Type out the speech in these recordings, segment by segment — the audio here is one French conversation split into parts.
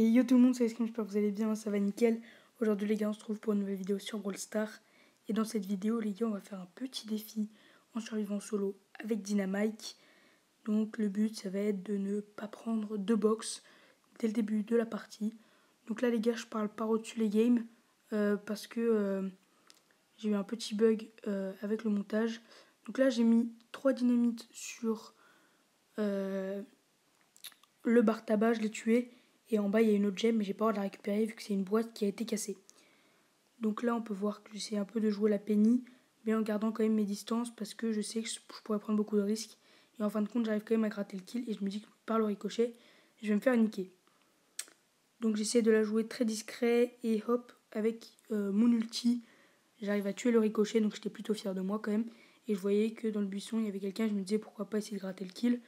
Yo tout le monde, c'est Escrime, j'espère que vous allez bien, ça va nickel. Aujourd'hui les gars, on se retrouve pour une nouvelle vidéo sur Brawl Stars. Et dans cette vidéo les gars, on va faire un petit défi en survivant solo avec Dynamike. Donc le but ça va être de ne pas prendre de box dès le début de la partie. Donc là les gars, je parle par au-dessus les games parce que j'ai eu un petit bug avec le montage. Donc là j'ai mis 3 dynamites sur le bar tabac, je l'ai tué. Et en bas, il y a une autre gemme, mais j'ai pas le droit de la récupérer vu que c'est une boîte qui a été cassée. Donc là, on peut voir que j'essaie un peu de jouer la penny, mais en gardant quand même mes distances parce que je sais que je pourrais prendre beaucoup de risques. Et en fin de compte, j'arrive quand même à gratter le kill et je me dis que par le ricochet, je vais me faire niquer. Donc j'essaie de la jouer très discret et hop, avec mon ulti, j'arrive à tuer le ricochet, donc j'étais plutôt fier de moi quand même. Et je voyais que dans le buisson, il y avait quelqu'un, je me disais pourquoi pas essayer de gratter le kill.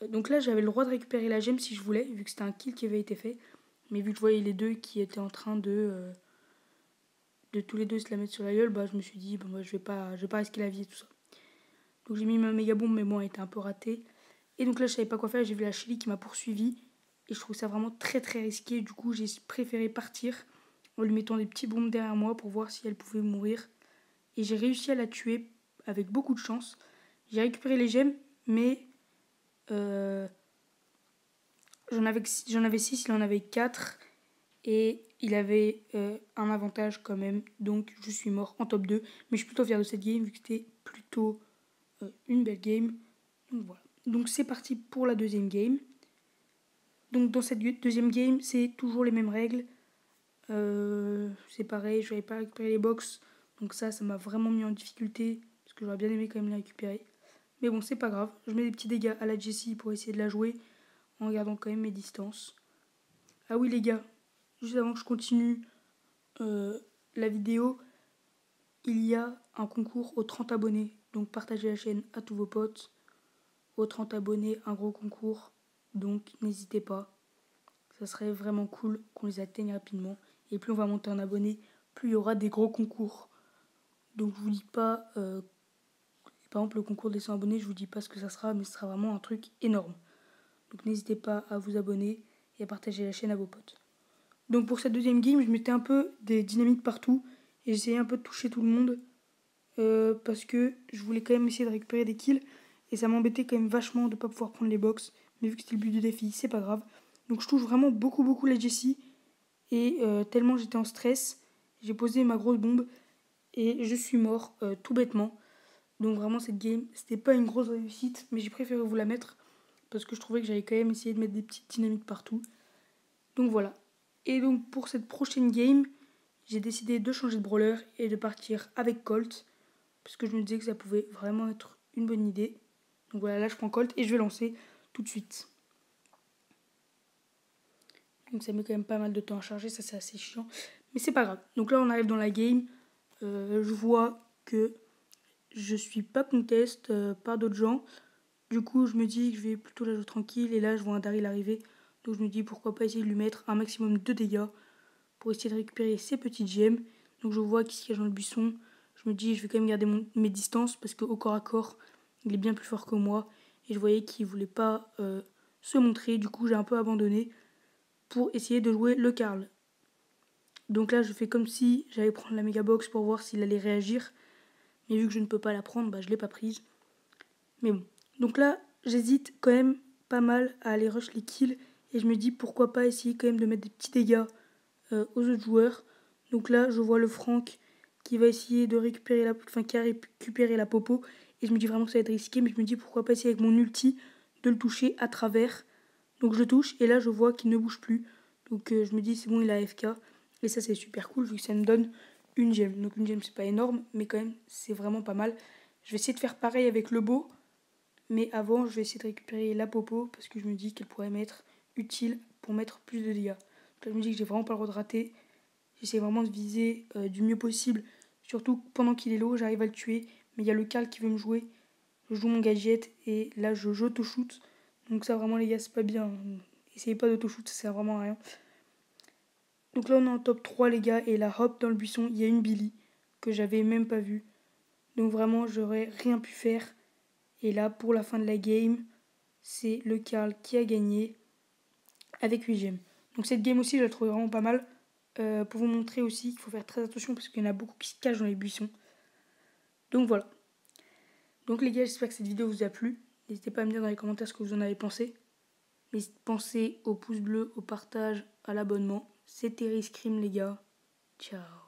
Donc là, j'avais le droit de récupérer la gemme si je voulais, vu que c'était un kill qui avait été fait. Mais vu que je voyais les deux qui étaient en train de tous les deux se la mettre sur la gueule, bah, je me suis dit, bon, bah, je vais pas risquer la vie et tout ça. Donc j'ai mis ma méga bombe, mais bon, elle était un peu ratée. Et donc là, je savais pas quoi faire, j'ai vu la Shelly qui m'a poursuivi. Et je trouve ça vraiment très très risqué. Du coup, j'ai préféré partir en lui mettant des petits bombes derrière moi pour voir si elle pouvait mourir. Et j'ai réussi à la tuer avec beaucoup de chance. J'ai récupéré les gemmes, mais j'en avais 6, il en avait 4. Et il avait un avantage quand même. Donc je suis mort en top 2. Mais je suis plutôt fier de cette game vu que c'était plutôt une belle game. Donc voilà. Donc c'est parti pour la deuxième game. Donc dans cette deuxième game, c'est toujours les mêmes règles. C'est pareil, je n'avais pas récupéré les box. Donc ça m'a vraiment mis en difficulté. Parce que j'aurais bien aimé quand même les récupérer. Mais bon, c'est pas grave. Je mets des petits dégâts à la Jessie pour essayer de la jouer. En gardant quand même mes distances. Ah oui les gars, juste avant que je continue la vidéo, il y a un concours aux 30 abonnés. Donc partagez la chaîne à tous vos potes. Aux 30 abonnés, un gros concours. Donc n'hésitez pas. Ça serait vraiment cool qu'on les atteigne rapidement. Et plus on va monter en abonnés, plus il y aura des gros concours. Donc je vous dis pas, par exemple le concours des 100 abonnés, je vous dis pas ce que ça sera, mais ce sera vraiment un truc énorme. Donc n'hésitez pas à vous abonner et à partager la chaîne à vos potes. Donc pour cette deuxième game, je mettais un peu des dynamites partout et j'essayais un peu de toucher tout le monde parce que je voulais quand même essayer de récupérer des kills et ça m'embêtait quand même vachement de ne pas pouvoir prendre les box. Mais vu que c'était le but du défi, c'est pas grave. Donc je touche vraiment beaucoup la Jessie et tellement j'étais en stress, j'ai posé ma grosse bombe et je suis mort tout bêtement. Donc vraiment cette game, c'était pas une grosse réussite, mais j'ai préféré vous la mettre parce que je trouvais que j'allais quand même essayer de mettre des petites dynamites partout. Donc voilà. Et donc pour cette prochaine game, j'ai décidé de changer de brawler et de partir avec Colt. Parce que je me disais que ça pouvait vraiment être une bonne idée. Donc voilà, là je prends Colt et je vais lancer tout de suite. Donc ça met quand même pas mal de temps à charger, ça c'est assez chiant. Mais c'est pas grave. Donc là on arrive dans la game. Je vois que je suis pas contest par d'autres gens. Du coup je me dis que je vais plutôt la jouer tranquille. Et là je vois un Daryl arriver. Donc je me dis pourquoi pas essayer de lui mettre un maximum de dégâts pour essayer de récupérer ces petites gemmes. Donc je vois qu'il se cache dans le buisson. Je me dis je vais quand même garder mes distances parce qu'au corps à corps, il est bien plus fort que moi. Et je voyais qu'il voulait pas se montrer. Du coup j'ai un peu abandonné pour essayer de jouer le Karl. Donc là je fais comme si j'allais prendre la méga box pour voir s'il allait réagir. Mais vu que je ne peux pas la prendre, bah, je ne l'ai pas prise. Mais bon. Donc là j'hésite quand même pas mal à aller rush les kills. Et je me dis pourquoi pas essayer quand même de mettre des petits dégâts aux autres joueurs. Donc là, je vois le Franck qui va essayer de récupérer qui a récupéré la popo. Et je me dis vraiment que ça va être risqué, mais je me dis pourquoi pas essayer avec mon ulti de le toucher à travers. Donc je touche et là je vois qu'il ne bouge plus. Donc je me dis c'est bon, il a AFK. Et ça c'est super cool vu que ça me donne une gemme. Donc une gemme c'est pas énorme, mais quand même c'est vraiment pas mal. Je vais essayer de faire pareil avec le beau. Mais avant je vais essayer de récupérer la popo parce que je me dis qu'elle pourrait m'être utile pour mettre plus de dégâts. Donc là je me dis que j'ai vraiment pas le droit de rater. J'essaie vraiment de viser du mieux possible. Surtout pendant qu'il est low, j'arrive à le tuer. Mais il y a le Karl qui veut me jouer. Je joue mon gadget et là j'auto-shoot. Donc ça vraiment les gars c'est pas bien. Essayez pas d'auto-shoot, ça sert vraiment à rien. Donc là on est en top 3 les gars. Et là hop dans le buisson il y a une Billy que j'avais même pas vue. Donc vraiment j'aurais rien pu faire. Et là pour la fin de la game, c'est le Karl qui a gagné avec 8 gemmes. Donc cette game aussi, je la trouve vraiment pas mal. Pour vous montrer aussi qu'il faut faire très attention parce qu'il y en a beaucoup qui se cachent dans les buissons. Donc voilà. Donc les gars, j'espère que cette vidéo vous a plu. N'hésitez pas à me dire dans les commentaires ce que vous en avez pensé. Pensez au pouce bleu, au partage, à l'abonnement. C'était Riscrim les gars. Ciao.